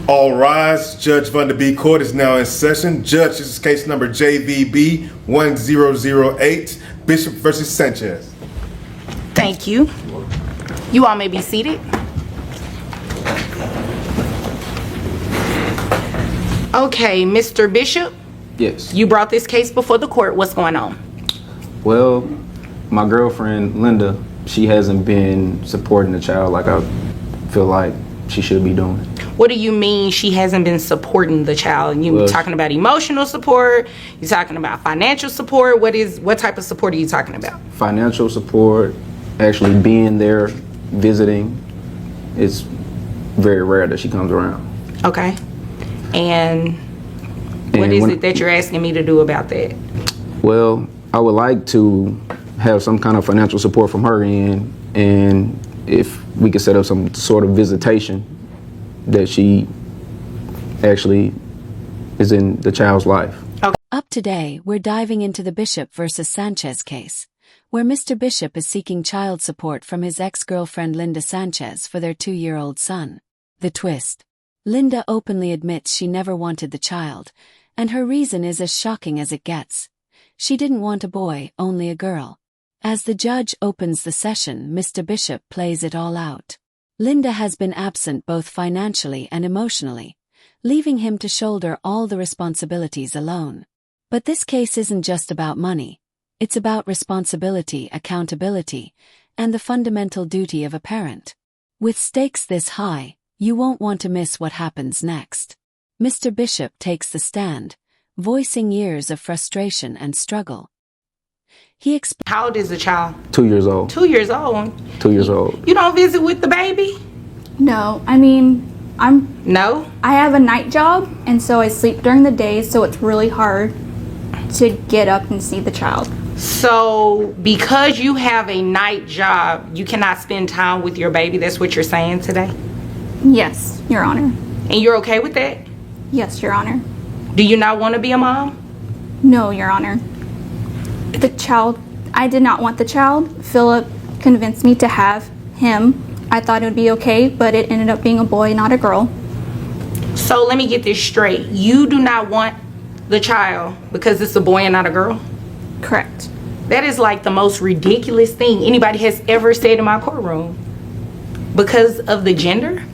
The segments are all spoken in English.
All rise. Judge Van der B Court is now in session. Judge, this is case number JVB 1008, Bishop versus Sanchez. Thank you. You all may be seated. Okay, Mr. Bishop, Yes. you brought this case before the court. What's going on? Well, my girlfriend, Linda, she hasn't been supporting the child like I feel like she should be doing. What do you mean she hasn't been supporting the child? You Well, talking about emotional support? You talking about financial support? What type of support are you talking about? Financial support, actually being there, visiting. It's very rare that she comes around. Okay. And what is when- it that you're asking me to do about that? Well, I would like to have some kind of financial support from her end, and if we could set up some sort of visitation that she actually is in the child's life. Up today, we're diving into the Bishop versus Sanchez case, where Mr. Bishop is seeking child support from his ex-girlfriend Linda Sanchez for their 2-year-old son. The twist: Linda openly admits she never wanted the child, and her reason is as shocking as it gets. She didn't want a boy, only a girl. As the judge opens the session, Mr. Bishop plays it all out. Linda has been absent both financially and emotionally, leaving him to shoulder all the responsibilities alone. But this case isn't just about money. It's about responsibility, accountability, and the fundamental duty of a parent. With stakes this high, you won't want to miss what happens next. Mr. Bishop takes the stand, voicing years of frustration and struggle. How old is the child? 2 years old. 2 years old. 2 years old. You don't visit with the baby? No, I mean, No? I have a night job, and so I sleep during the day, so it's really hard to get up and see the child. So because you have a night job, you cannot spend time with your baby? That's what you're saying today? Yes, Your Honor. And you're okay with that? Yes, Your Honor. Do you not want to be a mom? No, Your Honor. I did not want the child. Philip convinced me to have him. I thought it would be okay, but it ended up being a boy, not a girl. So let me get this straight. You do not want the child because it's a boy and not a girl? Correct. That is like the most ridiculous thing anybody has ever said in my courtroom. Because of the gender?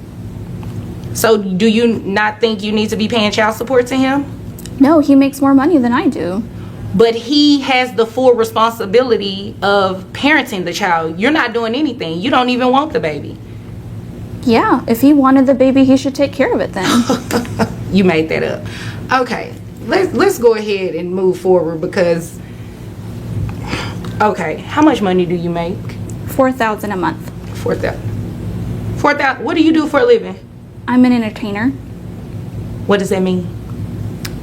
So do you not think you need to be paying child support to him? No, he makes more money than I do. But he has the full responsibility of parenting the child. You're not doing anything. You don't even want the baby. Yeah, if he wanted the baby, he should take care of it then. You made that up. Okay, let's go ahead and move forward because, okay, how much money do you make? $4,000 a month. 4,000. 4,000. What do you do for a living? I'm an entertainer. What does that mean?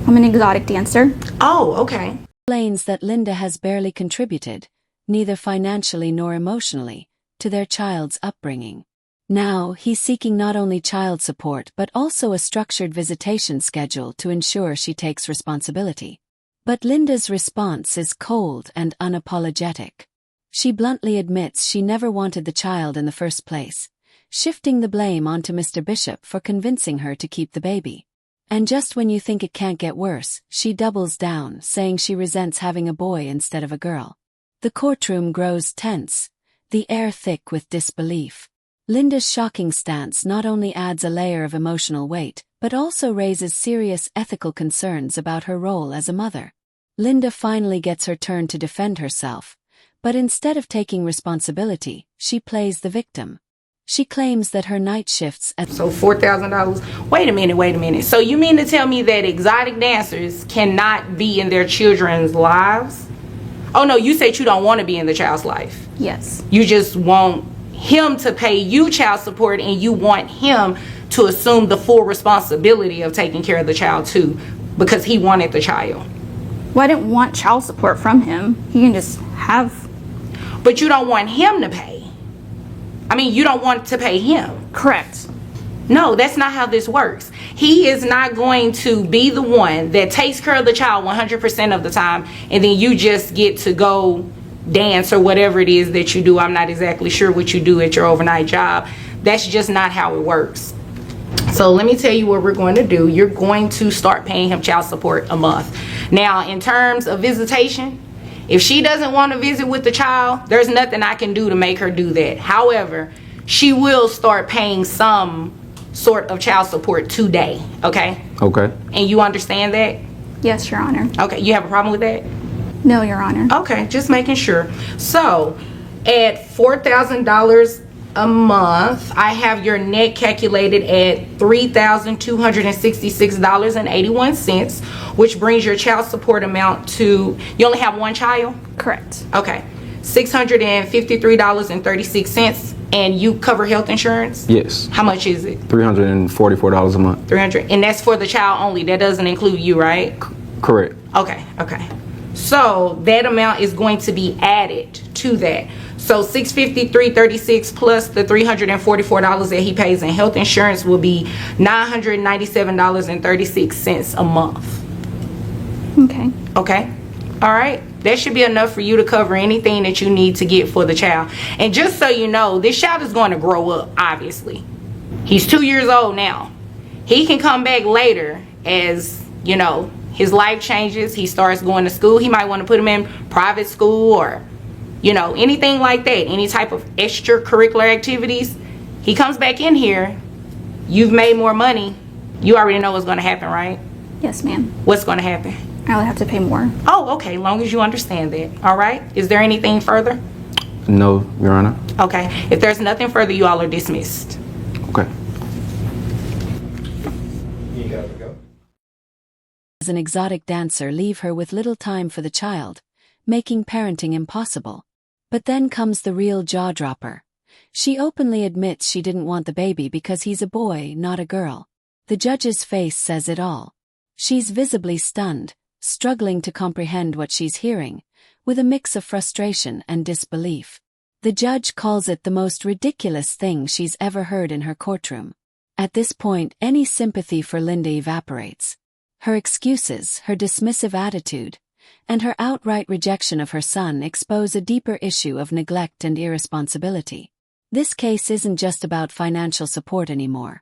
I'm an exotic dancer. Oh, okay. Explains that Linda has barely contributed, neither financially nor emotionally, to their child's upbringing. Now, he's seeking not only child support but also a structured visitation schedule to ensure she takes responsibility. But Linda's response is cold and unapologetic. She bluntly admits she never wanted the child in the first place, shifting the blame onto Mr. Bishop for convincing her to keep the baby. And just when you think it can't get worse, she doubles down, saying she resents having a boy instead of a girl. The courtroom grows tense, the air thick with disbelief. Linda's shocking stance not only adds a layer of emotional weight, but also raises serious ethical concerns about her role as a mother. Linda finally gets her turn to defend herself, but instead of taking responsibility, she plays the victim. She claims that her night shifts at— So $4,000. Wait a minute. So you mean to tell me that exotic dancers cannot be in their children's lives? Oh no, you said you don't want to be in the child's life. Yes. You just want him to pay you child support and you want him to assume the full responsibility of taking care of the child too because he wanted the child. Well, I didn't want child support from him. He can just have. But you don't want him to pay. I mean, you don't want to pay him. Correct. No, that's not how this works. He is not going to be the one that takes care of the child 100% of the time and then you just get to go dance or whatever it is that you do. I'm not exactly sure what you do at your overnight job. That's just not how it works. So let me tell you what we're going to do. You're going to start paying him child support a month. Now, in terms of visitation, if she doesn't want to visit with the child, there's nothing I can do to make her do that. However, she will start paying some sort of child support today, okay? Okay. And you understand that? Yes, Your Honor. Okay, you have a problem with that? No, Your Honor. Okay, just making sure. So, at $4,000 a month, I have your net calculated at $3,266.81, which brings your child support amount to, you only have one child? Correct. Okay, $653.36, and you cover health insurance? Yes. How much is it? $344 a month. 300, and that's for the child only. That doesn't include you, right? Correct. Okay. So that amount is going to be added to that. So $653.36 plus the $344 that he pays in health insurance will be $997.36 a month. Okay. Okay. All right. That should be enough for you to cover anything that you need to get for the child. And just so you know, this child is going to grow up, obviously. He's 2 years old now. He can come back later as, you know, his life changes. He starts going to school. He might want to put him in private school or, you know, anything like that. Any type of extracurricular activities. He comes back in here. You've made more money. You already know what's going to happen, right? Yes, ma'am. What's going to happen? I would have to pay more. Oh, okay. Long as you understand that. All right. Is there anything further? No, Your Honor. Okay. If there's nothing further, you all are dismissed. Okay. You gotta go. As an exotic dancer leave her with little time for the child, making parenting impossible. But then comes the real jaw-dropper. She openly admits she didn't want the baby because he's a boy, not a girl. The judge's face says it all. She's visibly stunned, struggling to comprehend what she's hearing, with a mix of frustration and disbelief. The judge calls it the most ridiculous thing she's ever heard in her courtroom. At this point, any sympathy for Linda evaporates. Her excuses, her dismissive attitude, and her outright rejection of her son expose a deeper issue of neglect and irresponsibility. This case isn't just about financial support anymore.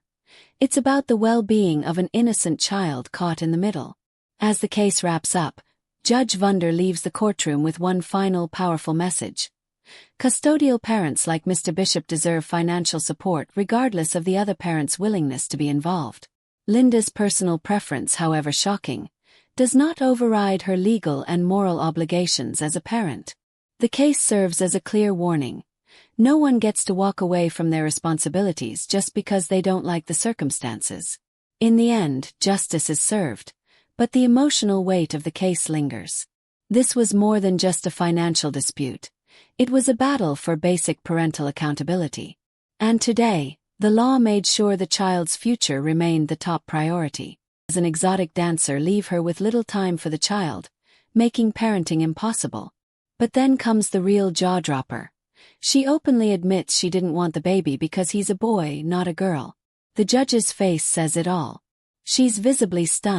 It's about the well-being of an innocent child caught in the middle. As the case wraps up, Judge Vunder leaves the courtroom with one final powerful message. Custodial parents like Mr. Bishop deserve financial support regardless of the other parent's willingness to be involved. Linda's personal preference, however shocking, does not override her legal and moral obligations as a parent. The case serves as a clear warning. No one gets to walk away from their responsibilities just because they don't like the circumstances. In the end, justice is served, but the emotional weight of the case lingers. This was more than just a financial dispute. It was a battle for basic parental accountability. And today, the law made sure the child's future remained the top priority. As an exotic dancer leave her with little time for the child, making parenting impossible. But then comes the real jaw-dropper. She openly admits she didn't want the baby because he's a boy, not a girl. The judge's face says it all. She's visibly stunned.